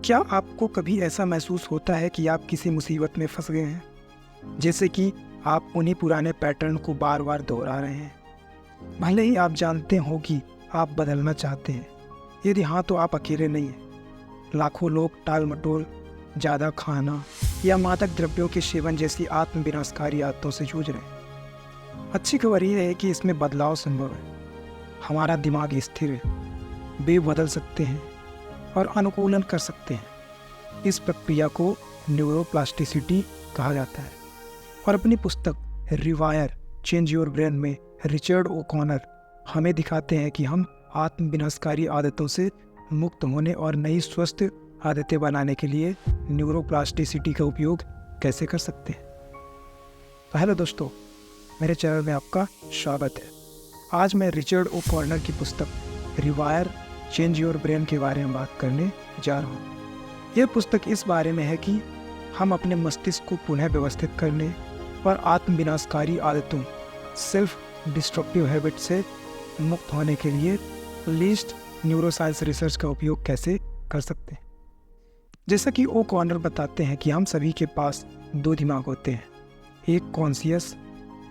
क्या आपको कभी ऐसा महसूस होता है कि आप किसी मुसीबत में फंस गए हैं, जैसे कि आप उन्हीं पुराने पैटर्न को बार बार दोहरा रहे हैं, भले ही आप जानते हो कि आप बदलना चाहते हैं? यदि हाँ, तो आप अकेले नहीं हैं। लाखों लोग टाल मटोल, ज़्यादा खाना या मादक द्रव्यों के सेवन जैसी आत्म विनाशकारी आदतों से जूझ रहे हैं। अच्छी खबर यह है कि इसमें बदलाव संभव है। हमारा दिमाग स्थिर है, वे बदल सकते हैं और अनुकूलन कर सकते हैं। इस प्रक्रिया को न्यूरोप्लास्टिसिटी कहा जाता है। और अपनी पुस्तक रिवायर चेंज योर ब्रेन में रिचर्ड ओकॉनर हमें दिखाते हैं कि हम आत्म विनाशकारी आदतों से मुक्त होने और नई स्वस्थ आदतें बनाने के लिए न्यूरोप्लास्टिसिटी का उपयोग कैसे कर सकते हैं। तो हेलो दोस्तों, मेरे चैनल में आपका स्वागत है। आज मैं रिचर्ड ओकॉनर की पुस्तक रिवायर चेंज योर ब्रेन के बारे में बात करने जा रहा हूँ। यह पुस्तक इस बारे में है कि हम अपने मस्तिष्क को पुनः व्यवस्थित करने और आत्म विनाशकारी आदतों सेल्फ डिस्ट्रक्टिव हैबिट से मुक्त होने के लिए लीस्ट न्यूरोसाइंस रिसर्च का उपयोग कैसे कर सकते हैं। जैसा कि ओकॉनर बताते हैं कि हम सभी के पास दो दिमाग होते हैं, एक कॉन्शियस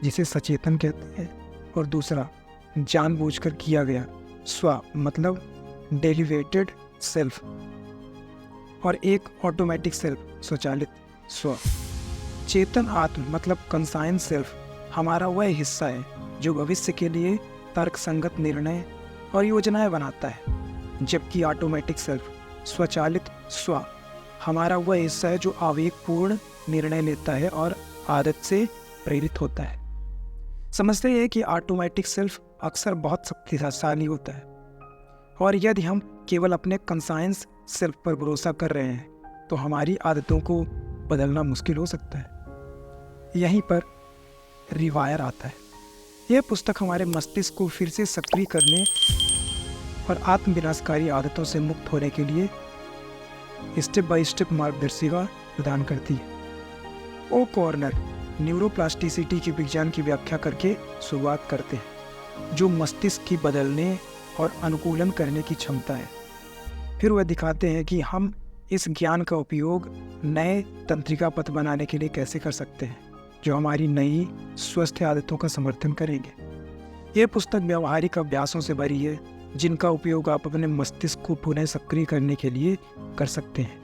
जिसे सचेतन कहते हैं और दूसरा जानबूझकर किया गया स्व मतलब डेलिवेटेड सेल्फ, और एक ऑटोमेटिक सेल्फ स्वचालित स्व। चेतन आत्म मतलब कंसाइंस सेल्फ हमारा वह हिस्सा है जो भविष्य के लिए तर्कसंगत निर्णय और योजनाएं बनाता है, जबकि ऑटोमेटिक सेल्फ स्वचालित स्व हमारा वह हिस्सा है जो आवेगपूर्ण निर्णय लेता है और आदत से प्रेरित होता है। समझते हैं कि ऑटोमेटिक सेल्फ अक्सर बहुत शक्तिशाली होता है, और यदि हम केवल अपने कंसाइंस सेल्फ पर भरोसा कर रहे हैं तो हमारी आदतों को बदलना मुश्किल हो सकता है। यहीं पर रिवायर आता है। यह पुस्तक हमारे मस्तिष्क को फिर से सक्रिय करने और आत्म विनाशकारी आदतों से मुक्त होने के लिए स्टेप बाय स्टेप मार्गदर्शिका प्रदान करती है। ओकॉनर न्यूरोप्लास्टिसिटी के विज्ञान की व्याख्या करके शुरुआत करते हैं, जो मस्तिष्क की बदलने और अनुकूलन करने की क्षमता है। फिर वह दिखाते हैं कि हम इस ज्ञान का उपयोग नए तंत्रिका पथ बनाने के लिए कैसे कर सकते हैं, जो हमारी नई स्वस्थ आदतों का समर्थन करेंगे। यह पुस्तक व्यवहारिक अभ्यासों से भरी है, जिनका उपयोग आप अपने मस्तिष्क को पुनः सक्रिय करने के लिए कर सकते हैं।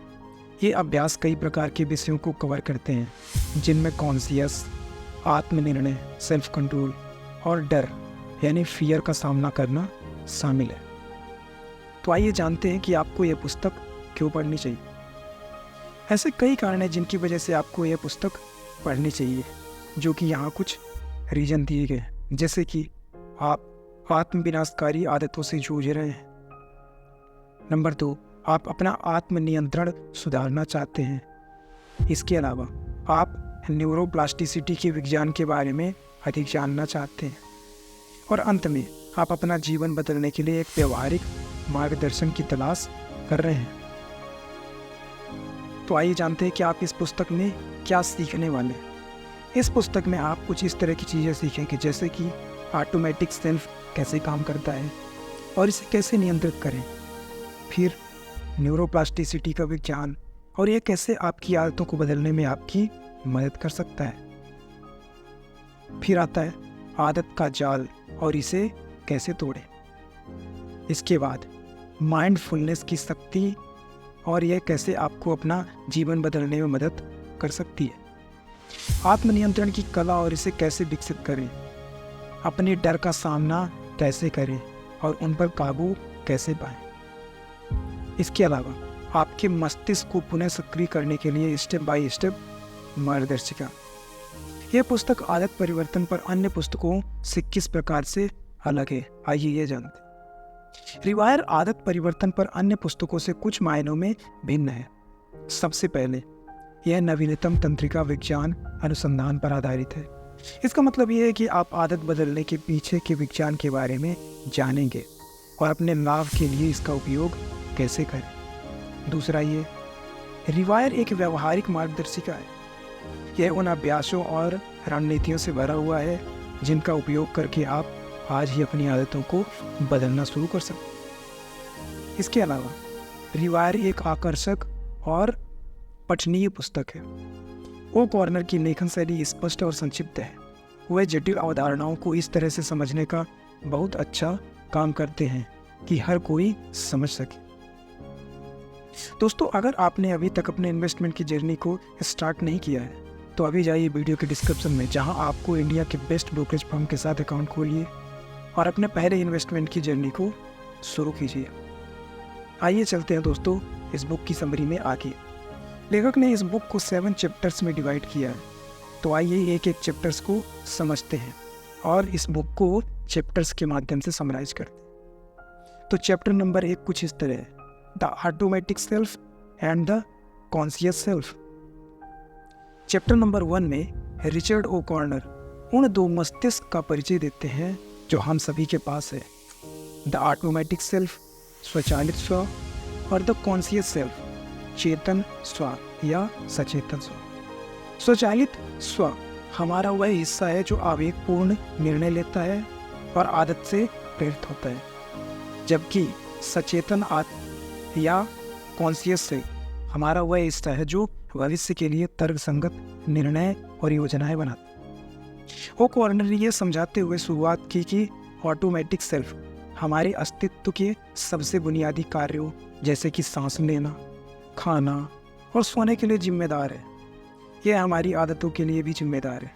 ये अभ्यास कई प्रकार के विषयों को कवर करते हैं, जिनमें कॉन्शियस, आत्मनिर्णय, सेल्फ कंट्रोल और डर यानी फियर का सामना करना शामिल है। तो आइए जानते हैं कि आपको यह पुस्तक क्यों पढ़नी चाहिए। ऐसे कई कारण हैं जिनकी वजह से आपको यह पुस्तक पढ़नी चाहिए, जो कि यहाँ कुछ रीजन दिए गए हैं। जैसे कि आप आत्म विनाशकारी आदतों से जूझ रहे हैं। नंबर 2, आप अपना आत्म नियंत्रण सुधारना चाहते हैं। इसके अलावा आप न्यूरोप्लास्टिसिटी के विज्ञान के बारे में अधिक जानना चाहते हैं। और अंत में आप अपना जीवन बदलने के लिए एक व्यवहारिक मार्गदर्शन की तलाश कर रहे हैं। तो आइए जानते हैं कि आप इस पुस्तक में क्या सीखने वाले हैं। इस पुस्तक में आप कुछ इस तरह की चीज़ें सीखेंगे, जैसे कि ऑटोमेटिक सेल्फ कैसे काम करता है और इसे कैसे नियंत्रित करें, फिर न्यूरोप्लास्टिसिटी का विज्ञान और यह कैसे आपकी आदतों को बदलने में आपकी मदद कर सकता है। फिर आता है आदत का जाल और इसे कैसे तोड़ें। इसके बाद माइंडफुलनेस की शक्ति और यह कैसे आपको अपना जीवन बदलने में मदद कर सकती है। आत्मनियंत्रण की कला और इसे कैसे विकसित करें, अपने डर का सामना कैसे करें और उन पर काबू कैसे पाएं। इसके अलावा आपके मस्तिष्क को पुनः सक्रिय करने के लिए स्टेप बाय स्टेप मार्गदर्शिका। यह पुस्तक आदत परिवर्तन पर अन्य पुस्तकों से किस प्रकार से अलग है, आइए ये जानते हैं। रिवायर आदत परिवर्तन पर अन्य पुस्तकों से कुछ मायनों में भिन्न है। सबसे पहले यह नवीनतम तंत्रिका विज्ञान अनुसंधान पर आधारित है। इसका मतलब यह है कि आप आदत बदलने के पीछे के विज्ञान के बारे में जानेंगे और अपने लाभ के लिए इसका उपयोग कैसे करें। दूसरा, ये रिवायर एक व्यवहारिक मार्गदर्शिका है। यह उन अभ्यासों और रणनीतियों से भरा हुआ है जिनका उपयोग करके आप आज ही अपनी आदतों को बदलना शुरू कर सकते हैं। इसके अलावा रिवायर एक आकर्षक और पठनीय पुस्तक है। ओ कॉर्नर की लेखन शैली स्पष्ट और संक्षिप्त है। वह जटिल अवधारणाओं को इस तरह से समझने का बहुत अच्छा काम करते हैं कि हर कोई समझ सके। दोस्तों, अगर आपने अभी तक अपने इन्वेस्टमेंट की जर्नी को स्टार्ट नहीं किया है तो अभी जाइए वीडियो के डिस्क्रिप्शन में, जहां आपको इंडिया के बेस्ट ब्रोकरेज फर्म के साथ अकाउंट खोलिए और अपने पहले इन्वेस्टमेंट की जर्नी को शुरू कीजिए। आइए चलते हैं दोस्तों इस बुक की समरी में आगे। लेखक ने इस बुक को 7 चैप्टर्स में डिवाइड किया है, तो आइए एक एक चैप्टर्स को समझते हैं और इस बुक को चैप्टर्स के माध्यम से समराइज करते हैं। तो चैप्टर नंबर 1 कुछ इस तरह है, the automatic self and the conscious self. Chapter number 1 में रिचर्ड ओ कॉर्नर उन दो मस्तिष्क का परिचय देते हैं जो हम सभी के पास है, द ऑटोमेटिक सेल्फ स्वचालित स्व और द कॉन्शियस सेल्फ चेतन स्व या सचेतन स्व। स्वचालित स्व हमारा वह हिस्सा है जो आवेगपूर्ण निर्णय लेता है और आदत से प्रेरित होता है, जबकि सचेतन या कॉन्शियस से हमारा वह हिस्सा है जो भविष्य के लिए तर्कसंगत निर्णय और योजनाएं बनाता है। ओ कॉर्नर ने यह समझाते हुए शुरुआत की कि ऑटोमेटिक सेल्फ हमारे अस्तित्व के सबसे बुनियादी कार्यों जैसे कि सांस लेना, खाना और सोने के लिए जिम्मेदार है। यह हमारी आदतों के लिए भी जिम्मेदार है,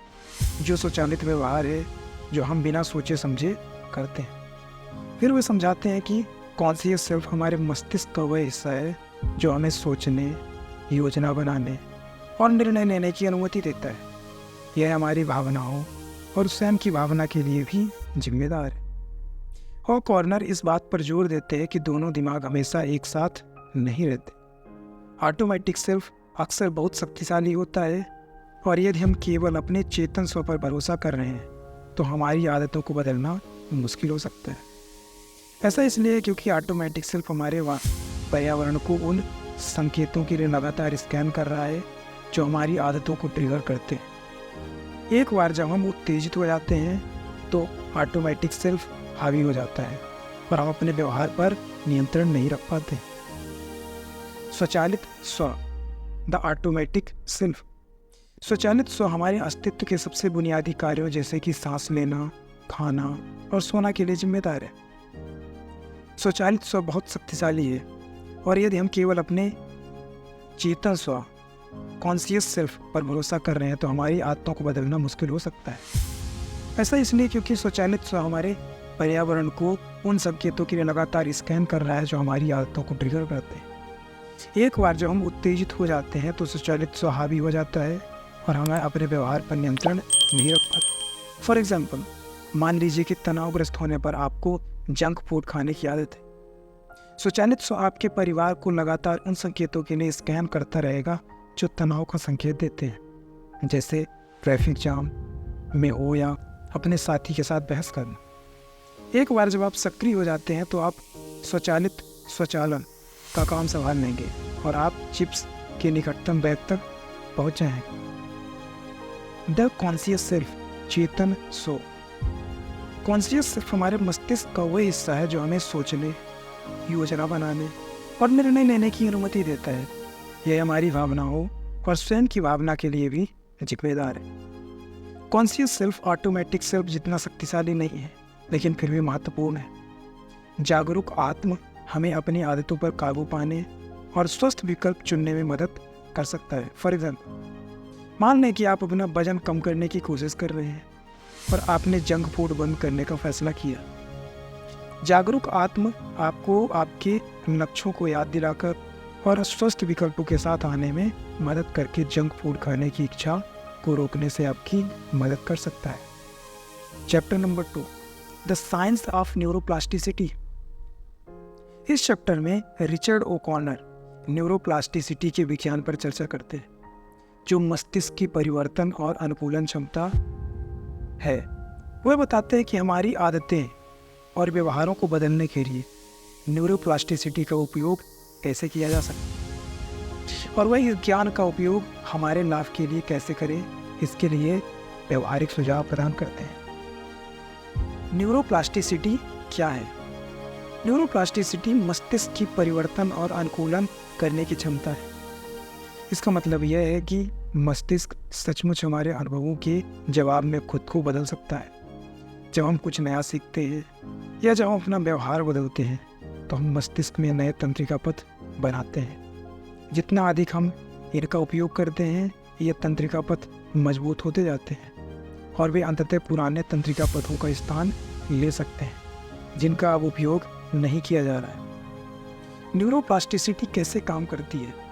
जो स्वचालित व्यवहार है जो हम बिना सोचे समझे करते हैं। फिर वे समझाते हैं कि कॉन्शियस सेल्फ हमारे मस्तिष्क का वह हिस्सा है जो हमें सोचने, योजना बनाने और निर्णय लेने की अनुमति देता है। यह हमारी भावनाओं और स्वयं की भावना के लिए भी जिम्मेदार है। और कॉर्नर इस बात पर जोर देते हैं कि दोनों दिमाग हमेशा एक साथ नहीं रहते। ऑटोमेटिक सेल्फ अक्सर बहुत शक्तिशाली होता है और यदि हम केवल अपने चेतन स्व पर भरोसा कर रहे हैं तो हमारी आदतों को बदलना मुश्किल हो सकता है। ऐसा इसलिए क्योंकि ऑटोमेटिक सेल्फ हमारे पर्यावरण को उन संकेतों के लिए लगातार स्कैन कर रहा है जो हमारी आदतों को ट्रिगर करते हैं। एक बार जब हम उत्तेजित हो जाते हैं तो ऑटोमेटिक सेल्फ हावी हो जाता है और हम अपने व्यवहार पर नियंत्रण नहीं रख पाते। स्वचालित स्व, द ऑटोमेटिक सेल्फ। स्वचालित स्व हमारे अस्तित्व के सबसे बुनियादी कार्यों जैसे कि सांस लेना, खाना और सोना के लिए जिम्मेदार है। स्वचालित स्व बहुत शक्तिशाली है और यदि हम केवल अपने चेतन स्व कॉन्शियस सेल्फ पर भरोसा कर रहे हैं तो हमारी आदतों को बदलना मुश्किल हो सकता है। ऐसा इसलिए क्योंकि स्वचालित स्व हमारे पर्यावरण को उन संकेतों के लिए लगातार स्कैन कर रहा है जो हमारी आदतों को ट्रिगर करते हैं। एक बार जब हम उत्तेजित हो जाते हैं तो स्वचालित स्व हावी हो जाता है और हमें अपने व्यवहार पर नियंत्रण नहीं रख पाते। फॉर एग्जाम्पल, मान लीजिए कि तनावग्रस्त होने पर आपको जंक फूड खाने की आदत है। स्वचालित स्व आपके परिवार को लगातार उन संकेतों के लिए स्कैन करता रहेगा जो तनाव का संकेत देते हैं, जैसे ट्रैफिक जाम में हो या अपने साथी के साथ बहस करना। एक बार जब आप सक्रिय हो जाते हैं तो आप स्वचालित स्वचालन का काम संभाल लेंगे और आप चिप्स के निकटतम बैग तक पहुंच जाएंगे। द कॉन्शियस सेल्फ, चेतन स्व। कॉन्शियस सेल्फ हमारे मस्तिष्क का वह हिस्सा है जो हमें सोचने, योजना बनाने और निर्णय लेने की अनुमति देता है। यह हमारी भावनाओं और स्वयं की भावना के लिए भी जिम्मेदार है। कॉन्शियस सेल्फ ऑटोमेटिक सेल्फ जितना शक्तिशाली नहीं है, लेकिन फिर भी महत्वपूर्ण है। जागरूक आत्म हमें अपनी आदतों पर काबू पाने और स्वस्थ विकल्प चुनने में मदद कर सकता है। फॉर एग्जाम्पल, मान लें कि आप अपना वजन कम करने की कोशिश कर रहे हैं और आपने जंक फूड बंद करने का फैसला किया। जागरूक आत्म आपको आपके लक्ष्यों को याद दिलाकर और स्वस्थ विकल्पों के साथ आने में मदद करके जंक फूड खाने की इच्छा को रोकने से आपकी मदद कर सकता है। Chapter number 2, the science of neuroplasticity. इस चैप्टर में रिचर्ड ओ कॉर्नर न्यूरोप्लास्टिसिटी के विज्ञान पर चर्चा करते हैं, जो मस्तिष्क की परिवर्तन और अनुकूलन क्षमता है। वह बताते हैं कि हमारी आदतें और व्यवहारों को बदलने के लिए न्यूरोप्लास्टिसिटी का उपयोग कैसे किया जा सकता है और वह इस ज्ञान का उपयोग हमारे लाभ के लिए कैसे करें, इसके लिए व्यवहारिक सुझाव प्रदान करते हैं। न्यूरोप्लास्टिसिटी क्या है? न्यूरोप्लास्टिसिटी मस्तिष्क की परिवर्तन और अनुकूलन करने की क्षमता है। इसका मतलब यह है कि मस्तिष्क सचमुच हमारे अनुभवों के जवाब में खुद को बदल सकता है। जब हम कुछ नया सीखते हैं या जब हम अपना व्यवहार बदलते हैं तो हम मस्तिष्क में नए तंत्रिका पथ बनाते हैं। जितना अधिक हम इनका उपयोग करते हैं ये तंत्रिका पथ मजबूत होते जाते हैं और वे अंततः पुराने तंत्रिका पथों का स्थान ले सकते हैं जिनका अब उपयोग नहीं किया जा रहा है। न्यूरोप्लास्टिसिटी कैसे काम करती है?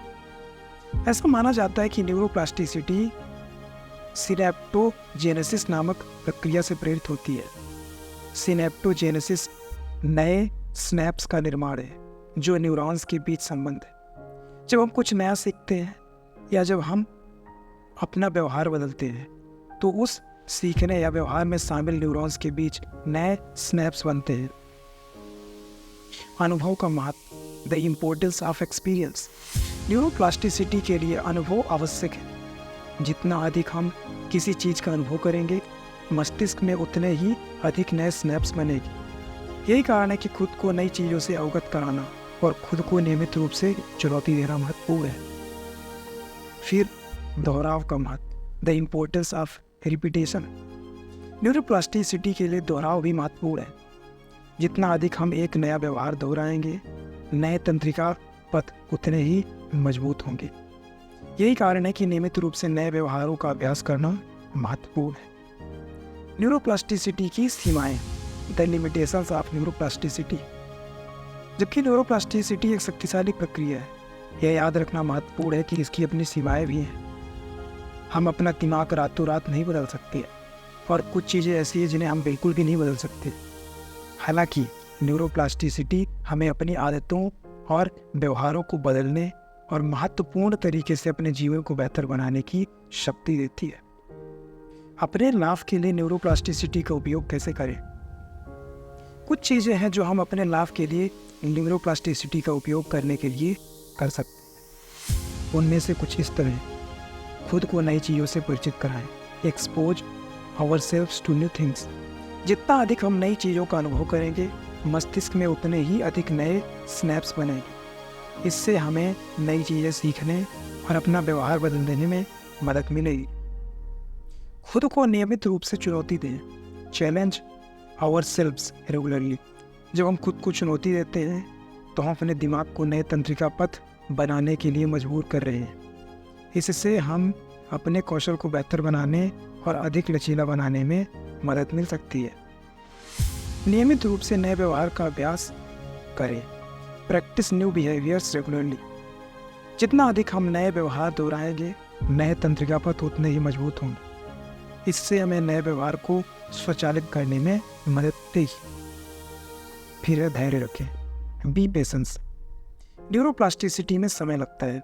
ऐसा माना जाता है कि न्यूरोप्लास्टिसिटी सिनेप्टोजेनेसिस नामक प्रक्रिया से प्रेरित होती है। सिनेप्टोजेनेसिस नए स्नैप्स का निर्माण है जो न्यूरॉन्स के बीच संबंध है। जब हम कुछ नया सीखते हैं या जब हम अपना व्यवहार बदलते हैं तो उस सीखने या व्यवहार में शामिल न्यूरॉन्स के बीच नए स्नैप्स बनते हैं। अनुभव का महत्व, the importance of experience. Neuroplasticity के लिए अनुभव आवश्यक है। जितना अधिक हम किसी चीज़ का अनुभव करेंगे मस्तिष्क में उतने ही अधिक नए स्नैप्स बनेगी। यही कारण है कि खुद को नई चीज़ों से अवगत कराना और खुद को नियमित रूप से चुनौती देना महत्वपूर्ण है। फिर दोहराव का महत्व, the importance of repetition. Neuroplasticity के लिए दोहराव भी महत्वपूर्ण है। जितना अधिक हम एक नया व्यवहार दोहराएंगे नए तंत्रिका पथ उतने ही मजबूत होंगे। यही कारण है कि नियमित रूप से नए व्यवहारों का अभ्यास करना महत्वपूर्ण है। न्यूरोप्लास्टिसिटी की सीमाएं, द लिमिटेशंस ऑफ न्यूरोप्लास्टिसिटी। जबकि न्यूरोप्लास्टिसिटी एक शक्तिशाली प्रक्रिया है, यह याद रखना महत्वपूर्ण है कि इसकी अपनी सीमाएं भी हैं। हम अपना दिमाग रातों रात नहीं बदल सकते और कुछ चीज़ें ऐसी हैं जिन्हें हम बिल्कुल भी नहीं बदल सकते। हालांकि न्यूरोप्लास्टिसिटी हमें अपनी आदतों और व्यवहारों को बदलने और महत्वपूर्ण तरीके से अपने जीवन को बेहतर बनाने की शक्ति देती है। अपने लाभ के लिए न्यूरोप्लास्टिसिटी का उपयोग कैसे करें? कुछ चीज़ें हैं जो हम अपने लाभ के लिए न्यूरोप्लास्टिसिटी का उपयोग करने के लिए कर सकते हैं। उनमें से कुछ इस तरह: खुद को नई चीज़ों से परिचित कराएं, expose ourselves to new things. जितना अधिक हम नई चीज़ों का अनुभव करेंगे मस्तिष्क में उतने ही अधिक नए स्नैप्स बनेंगे। इससे हमें नई चीज़ें सीखने और अपना व्यवहार बदलने में मदद मिलेगी। खुद को नियमित रूप से चुनौती दें, चैलेंज आवरसेल्व्स रेगुलरली। जब हम खुद को चुनौती देते हैं तो हम अपने दिमाग को नए तंत्रिका पथ बनाने के लिए मजबूर कर रहे हैं। इससे हम अपने कौशल को बेहतर बनाने और अधिक लचीला बनाने में मदद मिल सकती है। नियमित रूप से नए व्यवहार का अभ्यास करें, प्रैक्टिस न्यू बिहेवियर्स रेगुलरली। जितना अधिक हम नए व्यवहार दोहराएंगे नए तंत्रिका पथ उतने ही मजबूत होंगे। इससे हमें नए व्यवहार को स्वचालित करने में मदद देगी। फिर धैर्य रखें, बी पेशेंस। न्यूरोप्लास्टिसिटी में समय लगता है।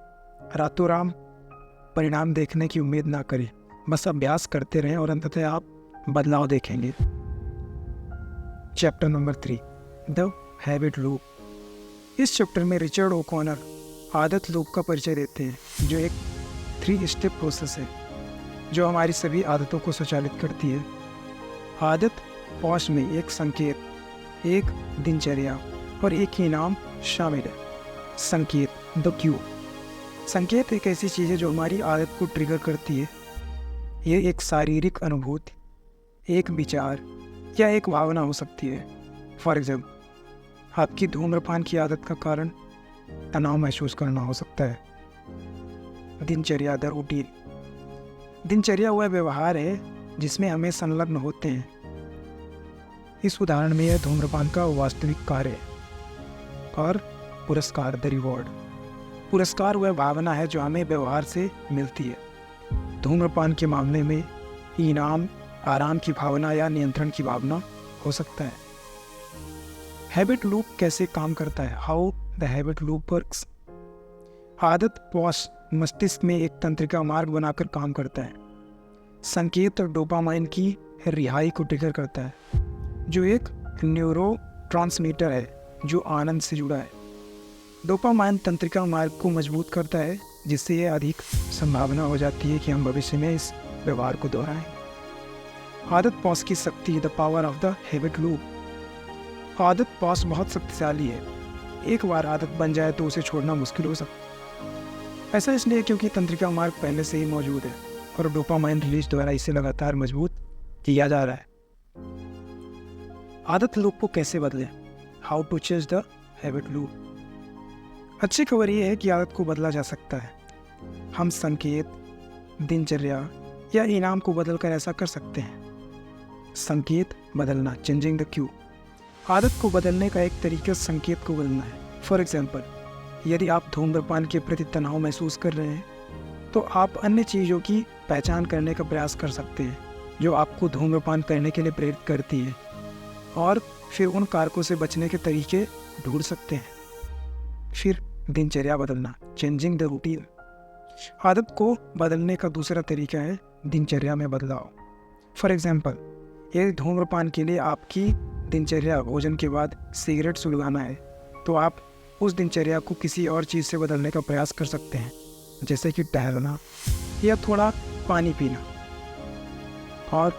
रातों रात परिणाम देखने की उम्मीद ना करें, बस अभ्यास करते रहें और अंततः आप बदलाव देखेंगे। Chapter number 3, the habit loop. इस चैप्टर में रिचर्ड ओकॉनर आदत लूप का परिचय देते हैं जो एक 3 स्टेप प्रोसेस है जो हमारी सभी आदतों को स्वचालित करती है। आदत पॉज में एक संकेत, एक दिनचर्या और एक इनाम शामिल है। संकेत, द क्यू। संकेत एक ऐसी चीज़ है जो हमारी आदत को ट्रिगर करती है। ये एक शारीरिक अनुभूति, एक विचार या एक भावना हो सकती है। फॉर एग्जाम्पल, आपकी धूम्रपान की आदत का कारण तनाव महसूस करना हो सकता है। दिनचर्या, द रूटीन। दिनचर्या वह व्यवहार है जिसमें हमें संलग्न होते हैं। इस उदाहरण में यह धूम्रपान का वास्तविक कार्य है। और पुरस्कार, द रिवॉर्ड। पुरस्कार वह भावना है जो हमें व्यवहार से मिलती है। धूम्रपान के मामले में इनाम आराम की भावना या नियंत्रण की भावना हो सकता है। हैबिट लूप कैसे काम करता है? How the habit loop works. आदत पॉज मस्तिष्क में एक तंत्रिका मार्ग बनाकर काम करता है। संकेत और डोपामाइन की रिहाई को ट्रिगर करता है जो एक न्यूरोट्रांसमीटर है जो आनंद से जुड़ा है। डोपामाइन तंत्रिका मार्ग को मजबूत करता है जिससे यह अधिक संभावना हो जाती है कि हम भविष्य में इस व्यवहार को दोहराएं। आदत पॉज की शक्ति, the power of the habit loop. आदत पॉज बहुत शक्तिशाली है। एक बार आदत बन जाए तो उसे छोड़ना मुश्किल हो सकता है। ऐसा इसलिए क्योंकि तंत्रिका मार्ग पहले से ही मौजूद है और डोपामाइन रिलीज द्वारा इसे लगातार मजबूत किया जा रहा है। आदत लूप को कैसे बदलें? How to change the habit loop. अच्छी खबर यह है कि आदत को बदला जा सकता है। हम संकेत, दिनचर्या या इनाम को बदलकर ऐसा कर सकते हैं। संकेत बदलना, चेंजिंग द क्यू। आदत को बदलने का एक तरीका संकेत को बदलना है। फॉर एग्जाम्पल, यदि आप धूम्रपान के प्रति तनाव महसूस कर रहे हैं तो आप अन्य चीज़ों की पहचान करने का प्रयास कर सकते हैं जो आपको धूम्रपान करने के लिए प्रेरित करती हैं और फिर उन कारकों से बचने के तरीके ढूंढ सकते हैं। फिर दिनचर्या बदलना, चेंजिंग द रूटीन। आदत को बदलने का दूसरा तरीका है दिनचर्या में बदलाव। फॉर एग्जाम्पल, यदि धूम्रपान के लिए आपकी दिनचर्या भोजन के बाद सिगरेट सुलगाना है तो आप उस दिनचर्या को किसी और चीज़ से बदलने का प्रयास कर सकते हैं, जैसे कि टहलना या थोड़ा पानी पीना। और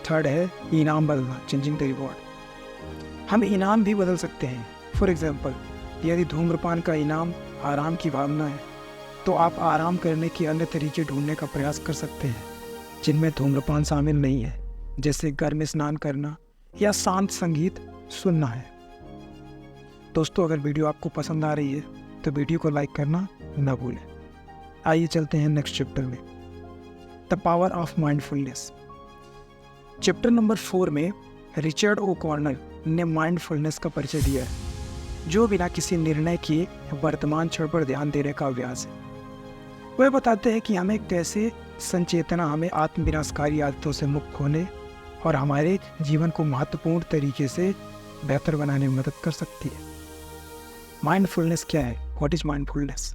थर्ड है इनाम बदलना, चेंजिंग द रिवॉर्ड। हम इनाम भी बदल सकते हैं। फॉर एग्जाम्पल, यदि धूम्रपान का इनाम आराम की भावना है तो आप आराम करने के अन्य तरीके ढूंढने का प्रयास कर सकते हैं जिनमें धूम्रपान शामिल नहीं है, जैसे गर्म स्नान करना या शांत संगीत सुनना है। दोस्तों, अगर वीडियो आपको पसंद आ रही है तो वीडियो को लाइक करना न भूलें। आइए चलते हैं नेक्स्ट चैप्टर में, the power of mindfulness. Chapter number 4 में रिचर्ड ओकॉर्नर ने माइंडफुलनेस का परिचय दिया है, जो बिना किसी निर्णय के वर्तमान क्षण पर ध्यान देने का अभ्यास है। वह बताते हैं कि हमें कैसे संचेतना हमें आत्मविनाशकारी आदतों से मुक्त होने और हमारे जीवन को महत्वपूर्ण तरीके से बेहतर बनाने में मदद कर सकती है। माइंडफुलनेस क्या है? What is mindfulness?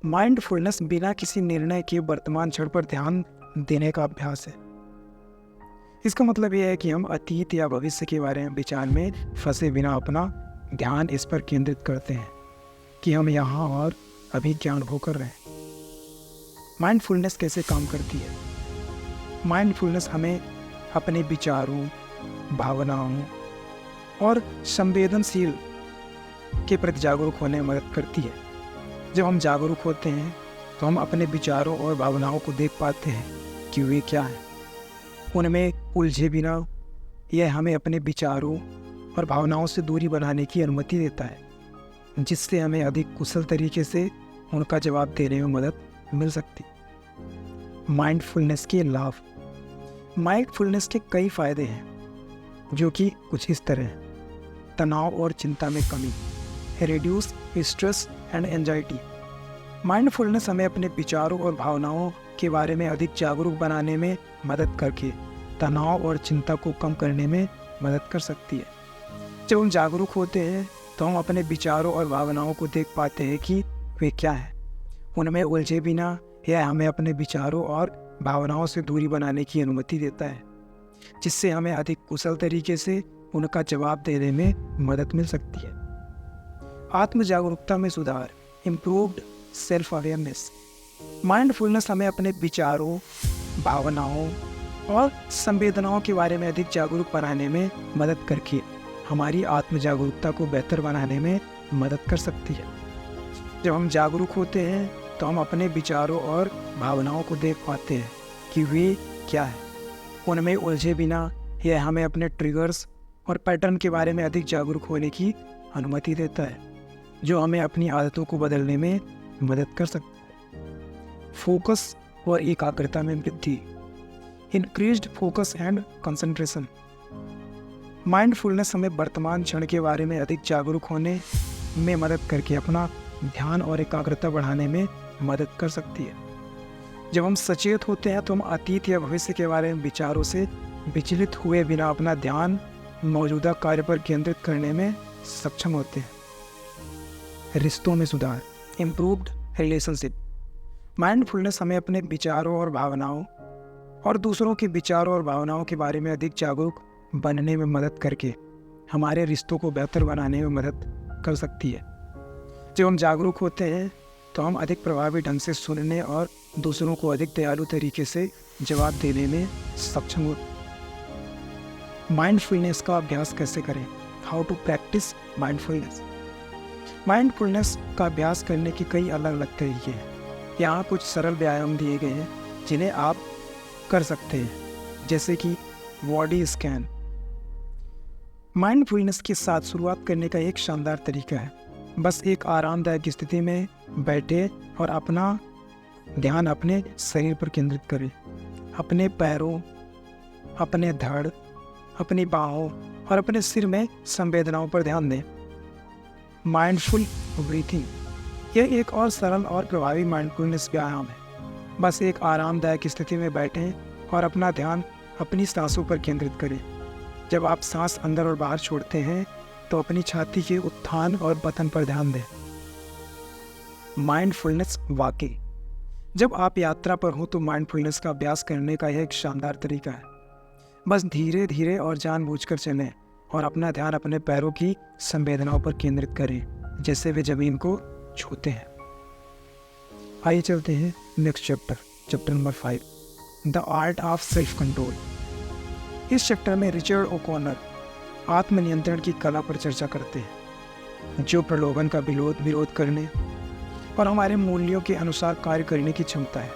माइंडफुलनेस बिना किसी निर्णय के वर्तमान क्षण पर ध्यान देने का अभ्यास है। इसका मतलब यह है कि हम अतीत या भविष्य के बारे में विचार में फंसे बिना अपना ध्यान इस पर केंद्रित करते हैं कि हम यहाँ और अभी क्या अनुभव कर रहे हैं। माइंडफुलनेस कैसे काम करती है? माइंडफुलनेस हमें अपने विचारों, भावनाओं और संवेदनशील के प्रति जागरूक होने में मदद करती है। जब हम जागरूक होते हैं तो हम अपने विचारों और भावनाओं को देख पाते हैं कि वे क्या हैं, उनमें उलझे बिना। यह हमें अपने विचारों और भावनाओं से दूरी बनाने की अनुमति देता है, जिससे हमें अधिक कुशल तरीके से उनका जवाब देने में मदद मिल सकती। माइंडफुलनेस के लाभ। माइंडफुलनेस के कई फायदे हैं, जो कि कुछ इस तरह हैं। तनाव और चिंता में कमी, reduce stress and anxiety. Mindfulness हमें अपने विचारों और भावनाओं के बारे में अधिक जागरूक बनाने में मदद करके तनाव और चिंता को कम करने में मदद कर सकती है। जब हम जागरूक होते हैं तो हम अपने विचारों और भावनाओं को देख पाते हैं कि वे क्या हैं, उनमें उलझे बिना। यह हमें अपने विचारों और भावनाओं से दूरी बनाने की अनुमति देता है, जिससे हमें अधिक कुशल तरीके से उनका जवाब देने में मदद मिल सकती है। आत्म जागरूकता में सुधार, इम्प्रूव्ड सेल्फ अवेयरनेस। माइंडफुलनेस हमें अपने विचारों, भावनाओं और संवेदनाओं के बारे में अधिक जागरूक बनाने में मदद करके हमारी आत्म जागरूकता को बेहतर बनाने में मदद कर सकती है। जब हम जागरूक होते हैं तो हम अपने विचारों और भावनाओं को देख पाते हैं कि वे क्या है, उनमें उलझे बिना। यह हमें अपने ट्रिगर्स और पैटर्न के बारे में अधिक जागरूक होने की अनुमति देता है, जो हमें अपनी आदतों को बदलने में मदद कर सकता है। फोकस और एकाग्रता में वृद्धि, increased focus and concentration. Mindfulness हमें वर्तमान क्षण के बारे में अधिक जागरूक होने में मदद करके अपना ध्यान और एकाग्रता बढ़ाने में मदद कर सकती है। जब हम सचेत होते हैं तो हम अतीत या भविष्य के बारे में विचारों से विचलित हुए बिना अपना ध्यान मौजूदा कार्य पर केंद्रित करने में सक्षम होते हैं। रिश्तों में सुधार, इम्प्रूव्ड रिलेशनशिप। माइंडफुलनेस हमें अपने विचारों और भावनाओं और दूसरों के विचारों और भावनाओं के बारे में अधिक जागरूक बनने में मदद करके हमारे रिश्तों को बेहतर बनाने में मदद कर सकती है। जब हम जागरूक होते हैं तो हम अधिक प्रभावी ढंग से सुनने और दूसरों को अधिक दयालु तरीके से जवाब देने में सक्षम होते हैं। माइंडफुलनेस का अभ्यास कैसे करें? How to practise mindfulness. Mindfulness का अभ्यास करने के कई अलग अलग तरीके हैं। यहाँ कुछ सरल व्यायाम दिए गए हैं जिन्हें आप कर सकते हैं, जैसे कि बॉडी स्कैन। माइंडफुलनेस के साथ शुरुआत करने का एक शानदार तरीका है। बस एक आरामदायक स्थिति में बैठे और अपना ध्यान अपने शरीर पर केंद्रित करें। अपने पैरों, अपने धड़, अपनी बाहों और अपने सिर में संवेदनाओं पर ध्यान दें। माइंडफुल ब्रीथिंग, यह एक और सरल और प्रभावी माइंडफुलनेस व्यायाम है। बस एक आरामदायक स्थिति में बैठें और अपना ध्यान अपनी सांसों पर केंद्रित करें। जब आप सांस अंदर और बाहर छोड़ते हैं तो अपनी छाती के उत्थान और पतन पर ध्यान दें। माइंडफुलनेस वॉकिंग, जब आप यात्रा पर हो तो माइंडफुलनेस का अभ्यास करने का यह एक शानदार तरीका है। बस धीरे धीरे और जानबूझकर चलें और अपना ध्यान अपने पैरों की संवेदनाओं पर केंद्रित करें, जैसे वे जमीन को छूते हैं। आइए चलते हैं next chapter number 5, the art of self control. इस चैप्टर में रिचर्ड ओकॉनर आत्मनियंत्रण की कला पर चर्चा करते हैं, जो प्रलोभन का विरोध करने और हमारे मूल्यों के अनुसार कार्य करने की क्षमता है।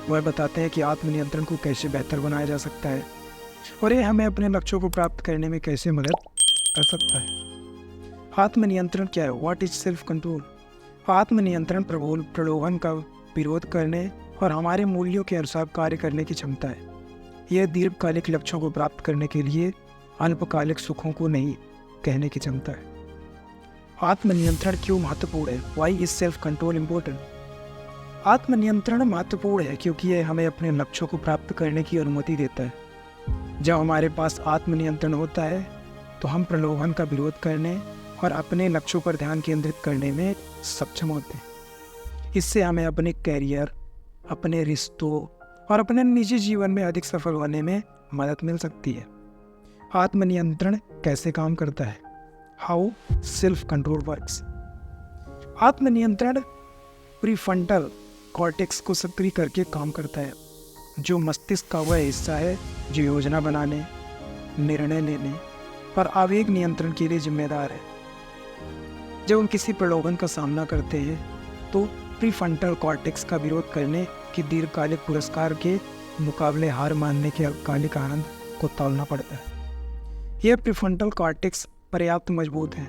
वह बताते हैं कि आत्मनियंत्रण को कैसे बेहतर बनाया जा सकता है और यह हमें अपने लक्ष्यों को प्राप्त करने में कैसे मदद कर सकता है। आत्मनियंत्रण क्या है? What is self control? आत्मनियंत्रण प्रलोभन का विरोध करने और हमारे मूल्यों के अनुसार कार्य करने की क्षमता है। यह दीर्घकालिक लक्ष्यों को प्राप्त करने के लिए अल्पकालिक सुखों को नहीं कहने की क्षमता है। आत्मनियंत्रण क्यों महत्वपूर्ण है? Why is self control important? आत्मनियंत्रण महत्वपूर्ण है क्योंकि यह हमें अपने लक्ष्यों को प्राप्त करने की अनुमति देता है। जब हमारे पास आत्मनियंत्रण होता है तो हम प्रलोभन का विरोध करने और अपने लक्ष्यों पर ध्यान केंद्रित करने में सक्षम होते हैं। इससे हमें अपने कैरियर, अपने रिश्तों और अपने निजी जीवन में अधिक सफल होने में मदद मिल सकती है। आत्मनियंत्रण कैसे काम करता है? How self control works. आत्मनियंत्रण प्रीफ्रंटल कॉर्टेक्स को सक्रिय करके काम करता है, जो मस्तिष्क का वह हिस्सा है जो योजना बनाने, निर्णय लेने और आवेग नियंत्रण के लिए जिम्मेदार है। जब हम किसी प्रलोभन का सामना करते हैं तो प्रीफ्रंटल कॉर्टेक्स का विरोध करने की दीर्घकालिक पुरस्कार के मुकाबले हार मानने के अल्पकालिक आनंद को तौलना पड़ता है। यह प्रीफ्रंटल कॉर्टेक्स पर्याप्त मजबूत है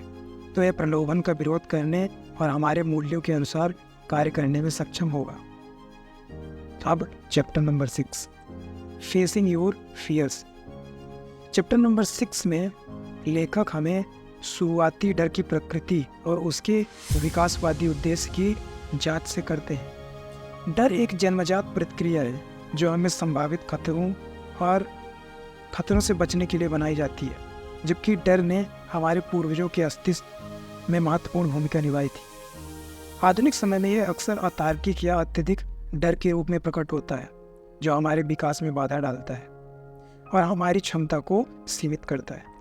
तो यह प्रलोभन का विरोध करने और हमारे मूल्यों के अनुसार कार्य करने में सक्षम होगा। अब chapter number 6, facing your fears. Chapter number 6 में लेखक हमें शुरुआती डर की प्रकृति और उसके विकासवादी उद्देश्य की जांच से करते हैं। डर एक जन्मजात प्रतिक्रिया है जो हमें संभावित खतरों से बचने के लिए बनाई जाती है, जबकि डर ने हमारे पूर्वजों के अस्तित्व में महत्वपूर्ण भूमिका निभाई थी। आधुनिक समय में यह अक्सर अतार्किक या अत्यधिक डर के रूप में प्रकट होता है, जो हमारे विकास में बाधा डालता है और हमारी क्षमता को सीमित करता है।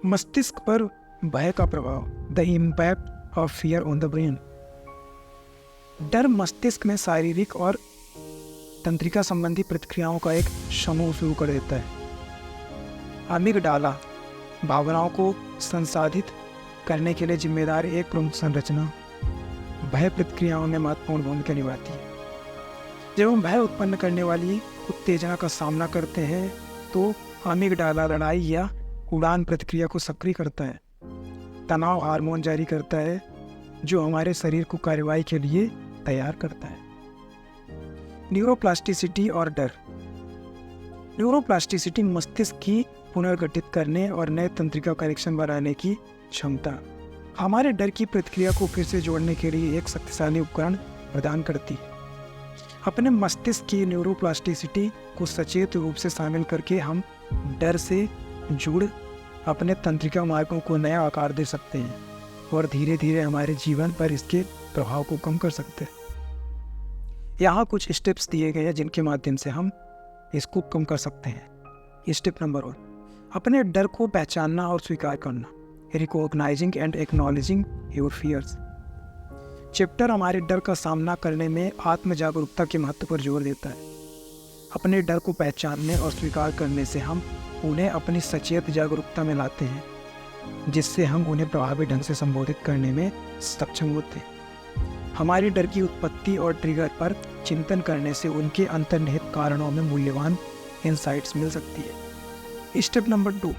मस्तिष्क पर भय का प्रभाव, the impact of fear on the brain. डर मस्तिष्क में शारीरिक और तंत्रिका संबंधी प्रतिक्रियाओं का एक समूह शुरू कर देता है। अमिगडाला भावनाओं को संसाधित करने के लिए जिम्मेदार एक प्रमुख संरचना भय प्रतिक्रियाओं में महत्वपूर्ण भूमिका निभाती है। जब हम भय उत्पन्न करने वाली उत्तेजना का सामना करते हैं तो अमिगडाला लड़ाई या उड़ान प्रतिक्रिया को सक्रिय करता है। तनाव हार्मोन जारी करता है जो हमारे शरीर को कार्रवाई के लिए तैयार करता है। न्यूरोप्लास्टिसिटी और डर। न्यूरोप्लास्टिसिटी मस्तिष्क की पुनर्गठित करने और नए तंत्रिका कनेक्शन बनाने की क्षमता हमारे डर की प्रतिक्रिया को फिर से जोड़ने के लिए एक शक्तिशाली उपकरण प्रदान करती है। अपने मस्तिष्क की न्यूरोप्लास्टिसिटी को सचेत रूप से शामिल करके हम डर से जुड़ अपने तंत्रिका मार्गों को नया आकार दे सकते हैं और धीरे धीरे हमारे जीवन पर इसके प्रभाव को कम कर सकते हैं। यहाँ कुछ स्टेप्स दिए गए हैं जिनके माध्यम से हम इसको कम कर सकते हैं। स्टेप नंबर 1, अपने डर को पहचानना और स्वीकार करना, recognising and acknowledging your fears. Chapter हमारे डर का सामना करने में आत्म जागरूकता के महत्व पर जोर देता है। अपने डर को पहचानने और स्वीकार करने से हम उन्हें अपनी सचेत जागरूकता में लाते हैं, जिससे हम उन्हें प्रभावी ढंग से संबोधित करने में सक्षम होते हैं। हमारे डर की उत्पत्ति और ट्रिगर पर चिंतन करने से उनके अंतर्निहित कारणों में मूल्यवान इंसाइट्स मिल सकती है। स्टेप नंबर 2,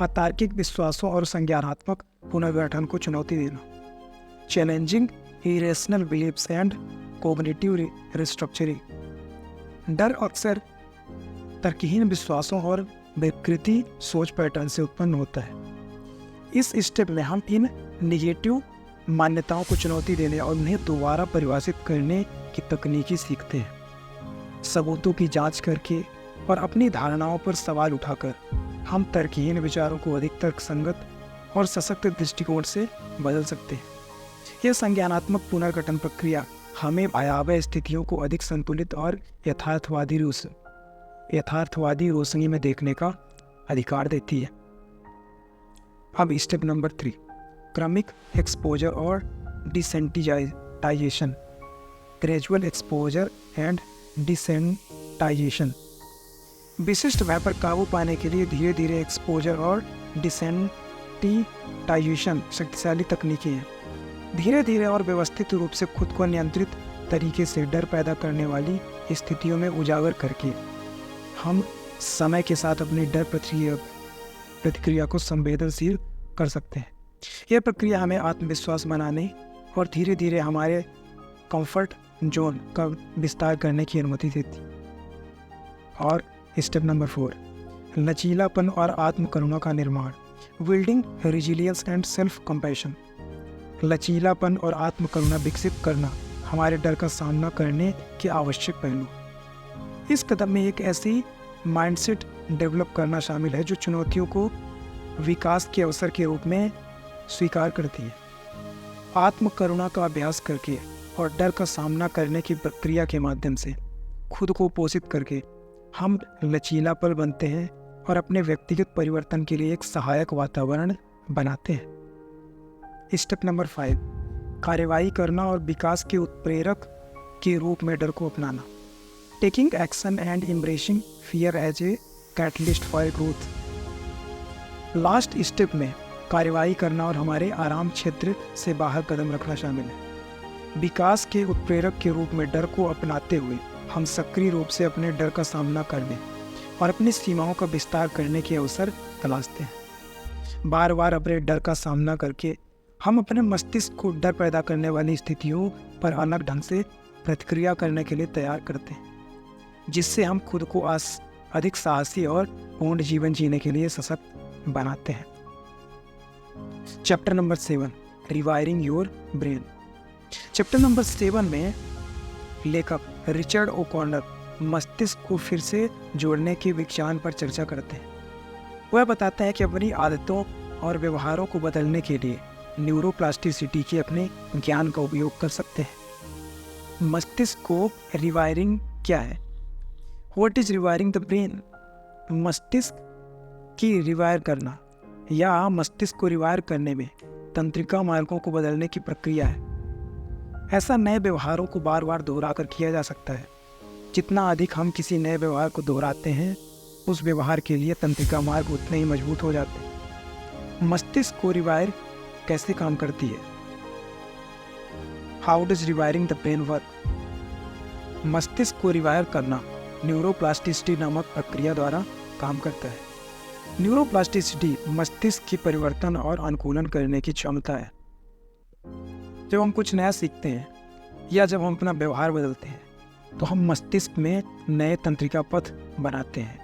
अतार्किक विश्वासों और संज्ञानात्मक पुनर्गठन को चुनौती देना। Challenging irrational beliefs and cognitive restructuring. डर अक्सर तर्कहीन विश्वासों और विकृति सोच पैटर्न से उत्पन्न होता है। इस स्टेप में हम इन निगेटिव मान्यताओं को चुनौती देने और उन्हें दोबारा परिभाषित करने की तकनीकी सीखते हैं। सबूतों की जांच करके और अपनी धारणाओं पर सवाल उठाकर हम तर्कहीन विचारों को अधिक तर्कसंगत और सशक्त दृष्टिकोण से बदल सकते हैं। यह संज्ञानात्मक पुनर्गठन प्रक्रिया हमें भयावह स्थितियों को अधिक संतुलित और यथार्थवादी रोशनी में देखने का अधिकार देती है। अब स्टेप नंबर 3, क्रमिक एक्सपोजर और desensitisation. Gradual exposure and desensitisation. विशिष्ट भय पर काबू पाने के लिए धीरे धीरे एक्सपोजर और डिसेंटिटाइजेशन शक्तिशाली तकनीकें हैं। धीरे धीरे और व्यवस्थित रूप से खुद को नियंत्रित तरीके से डर पैदा करने वाली स्थितियों में उजागर करके हम समय के साथ अपनी डर प्रतिक्रिया को संवेदनशील कर सकते हैं। यह प्रक्रिया हमें आत्मविश्वास बनाने और धीरे धीरे हमारे कंफर्ट जोन का विस्तार करने की अनुमति देती है। और स्टेप नंबर 4, लचीलापन और आत्मकरुणा का निर्माण। Building resilience and self compassion. लचीलापन और आत्मकरुणा विकसित करना हमारे डर का सामना करने के आवश्यक पहलू। इस कदम में एक ऐसी माइंडसेट डेवलप करना शामिल है जो चुनौतियों को विकास के अवसर के रूप में स्वीकार करती है। आत्मकरुणा का अभ्यास करके और डर का सामना करने की प्रक्रिया के माध्यम से खुद को पोषित करके हम लचीलापन बनते हैं और अपने व्यक्तिगत परिवर्तन के लिए एक सहायक वातावरण बनाते हैं। स्टेप नंबर 5, कार्रवाई करना और विकास के उत्प्रेरक के रूप में डर को अपनाना। Taking action and embracing fear as a catalyst for growth. Last step में कार्रवाई करना और हमारे आराम क्षेत्र से बाहर कदम रखना शामिल है। विकास के उत्प्रेरक के रूप में डर को अपनाते हुए हम सक्रिय रूप से अपने डर का सामना करने और अपनी सीमाओं का विस्तार करने के अवसर तलाशते हैं। बार बार अपने डर का सामना करके हम अपने मस्तिष्क को डर पैदा करने वाली स्थितियों पर अलग ढंग से प्रतिक्रिया करने के लिए तैयार करते हैं, जिससे हम खुद को अधिक साहसी और पूर्ण जीवन जीने के लिए सशक्त बनाते हैं। Chapter number 7, rewiring your brain. Chapter number 7 में लेखक रिचर्ड ओकॉनर मस्तिष्क को फिर से जोड़ने के विज्ञान पर चर्चा करते हैं। वह बताता है कि अपनी आदतों और व्यवहारों को बदलने के लिए न्यूरोप्लास्टिसिटी के अपने ज्ञान का उपयोग कर सकते हैं। मस्तिष्क को रिवायरिंग क्या है? What is rewiring the brain? मस्तिष्क की रिवायर करना या मस्तिष्क को रिवायर करने में तंत्रिका मार्गों को बदलने की प्रक्रिया है। ऐसा नए व्यवहारों को बार बार दोहराकर किया जा सकता है। जितना अधिक हम किसी नए व्यवहार को दोहराते हैं, उस व्यवहार के लिए तंत्रिका मार्ग उतने ही मजबूत हो जाते हैं। मस्तिष्क को रिवायर कैसे काम करती है? How does rewiring the brain work? मस्तिष्क को रिवायर करना न्यूरोप्लास्टिसिटी नामक प्रक्रिया द्वारा काम करता है। न्यूरोप्लास्टिसिटी मस्तिष्क की परिवर्तन और अनुकूलन करने की क्षमता है। जब हम कुछ नया सीखते हैं या जब हम अपना व्यवहार बदलते हैं, तो हम मस्तिष्क में नए तंत्रिका पथ बनाते हैं।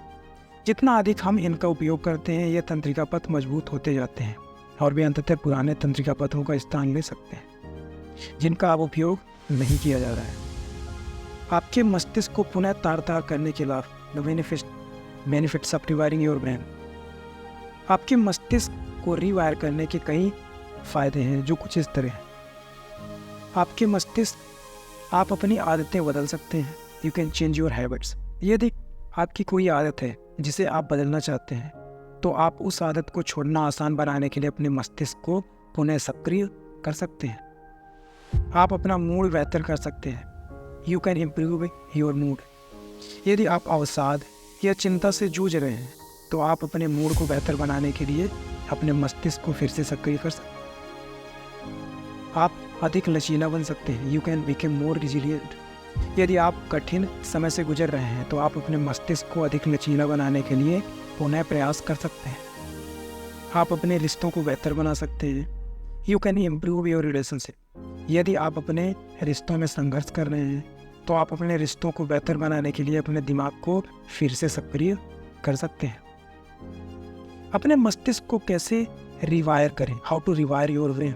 जितना अधिक हम इनका उपयोग करते हैं, ये तंत्रिका पथ मजबूत होते जाते हैं और वे अंततः पुराने तंत्रिका पथों का स्थान ले सकते हैं जिनका अब उपयोग नहीं किया जा रहा है। आपके मस्तिष्क को पुनः तार करने के लाभ, the benefits of rewiring your brain. आपके मस्तिष्क को रिवायर करने के कई फायदे हैं जो कुछ इस तरह हैं। आपके मस्तिष्क, आप अपनी आदतें बदल सकते हैं। You can change your habits. यदि आपकी कोई आदत है जिसे आप बदलना चाहते हैं, तो आप उस आदत को छोड़ना आसान बनाने के लिए अपने मस्तिष्क को पुनः सक्रिय कर सकते हैं। आप अपना मूड बेहतर कर सकते हैं। You can improve your mood. यदि आप अवसाद या चिंता से जूझ रहे हैं, तो आप अपने मूड को बेहतर बनाने के लिए अपने मस्तिष्क को फिर से सक्रिय कर सकते हैं। आप अधिक लचीला बन सकते हैं। You can become more resilient. यदि आप कठिन समय से गुजर रहे हैं तो आप अपने मस्तिष्क को अधिक लचीला बनाने के लिए पुनः प्रयास कर सकते हैं। आप अपने रिश्तों को बेहतर बना सकते हैं। You can improve your relationship. यदि आप अपने रिश्तों में संघर्ष कर रहे हैं तो आप अपने रिश्तों को बेहतर बनाने के लिए अपने दिमाग को फिर से सक्रिय कर सकते हैं। अपने मस्तिष्क को कैसे रिवायर करें, how to rewire your brain.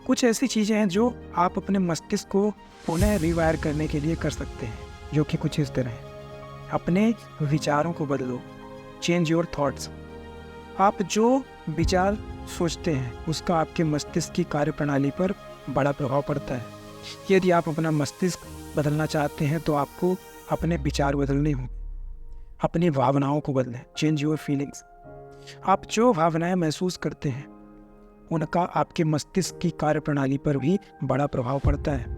कुछ ऐसी चीज़ें हैं जो आप अपने मस्तिष्क को पुनः रिवायर करने के लिए कर सकते हैं, जो कि कुछ इस तरह है। अपने विचारों को बदलो, चेंज योर थॉट्स। आप जो विचार सोचते हैं उसका आपके मस्तिष्क की कार्यप्रणाली पर बड़ा प्रभाव पड़ता है। यदि आप अपना मस्तिष्क बदलना चाहते हैं तो आपको अपने विचार बदलने होंगे। अपनी भावनाओं को बदलें, चेंज योर फीलिंग्स। आप जो भावनाएं महसूस करते हैं उनका आपके मस्तिष्क की कार्यप्रणाली पर भी बड़ा प्रभाव पड़ता है।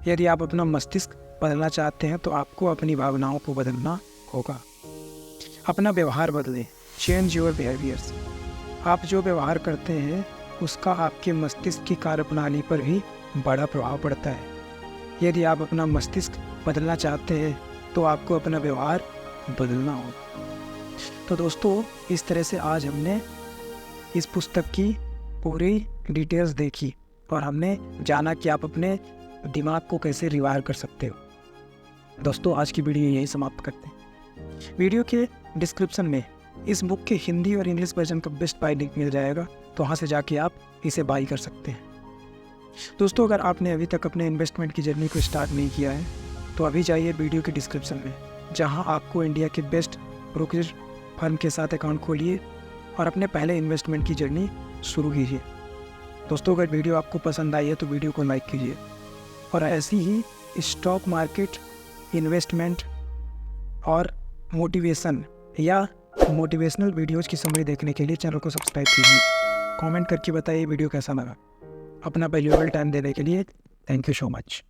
यदि आप अपना मस्तिष्क बदलना चाहते हैं तो आपको अपनी भावनाओं को बदलना होगा। अपना व्यवहार बदलें, चेंज योर बिहेवियर्स। आप जो व्यवहार करते हैं उसका आपके मस्तिष्क की कार्यप्रणाली पर भी बड़ा प्रभाव पड़ता है। यदि आप अपना मस्तिष्क बदलना चाहते हैं तो आपको अपना व्यवहार बदलना होगा। तो दोस्तों, इस तरह से आज हमने इस पुस्तक की पूरी डिटेल्स देखी और हमने जाना कि आप अपने दिमाग को कैसे रिवायर कर सकते हो। दोस्तों, आज की वीडियो यही समाप्त करते हैं। वीडियो के डिस्क्रिप्शन में इस बुक के हिंदी और इंग्लिश वर्जन का बेस्ट बाय लिंक मिल जाएगा, तो वहाँ से जाके आप इसे बाई कर सकते हैं। दोस्तों, अगर आपने अभी तक अपने इन्वेस्टमेंट की जर्नी को स्टार्ट नहीं किया है तो अभी जाइए वीडियो के डिस्क्रिप्शन में, जहां आपको इंडिया के बेस्ट ब्रोकरेज फर्म के साथ अकाउंट खोलिए और अपने पहले इन्वेस्टमेंट की जर्नी शुरू कीजिए। दोस्तों, अगर वीडियो आपको पसंद आई है तो वीडियो को लाइक कीजिए और ऐसी ही स्टॉक मार्केट, इन्वेस्टमेंट और मोटिवेशन या मोटिवेशनल वीडियोज़ की समरी देखने के लिए चैनल को सब्सक्राइब कीजिए। कमेंट करके बताइए वीडियो कैसा लगा। अपना वैल्यूएबल टाइम देने के लिए थैंक यू सो मच।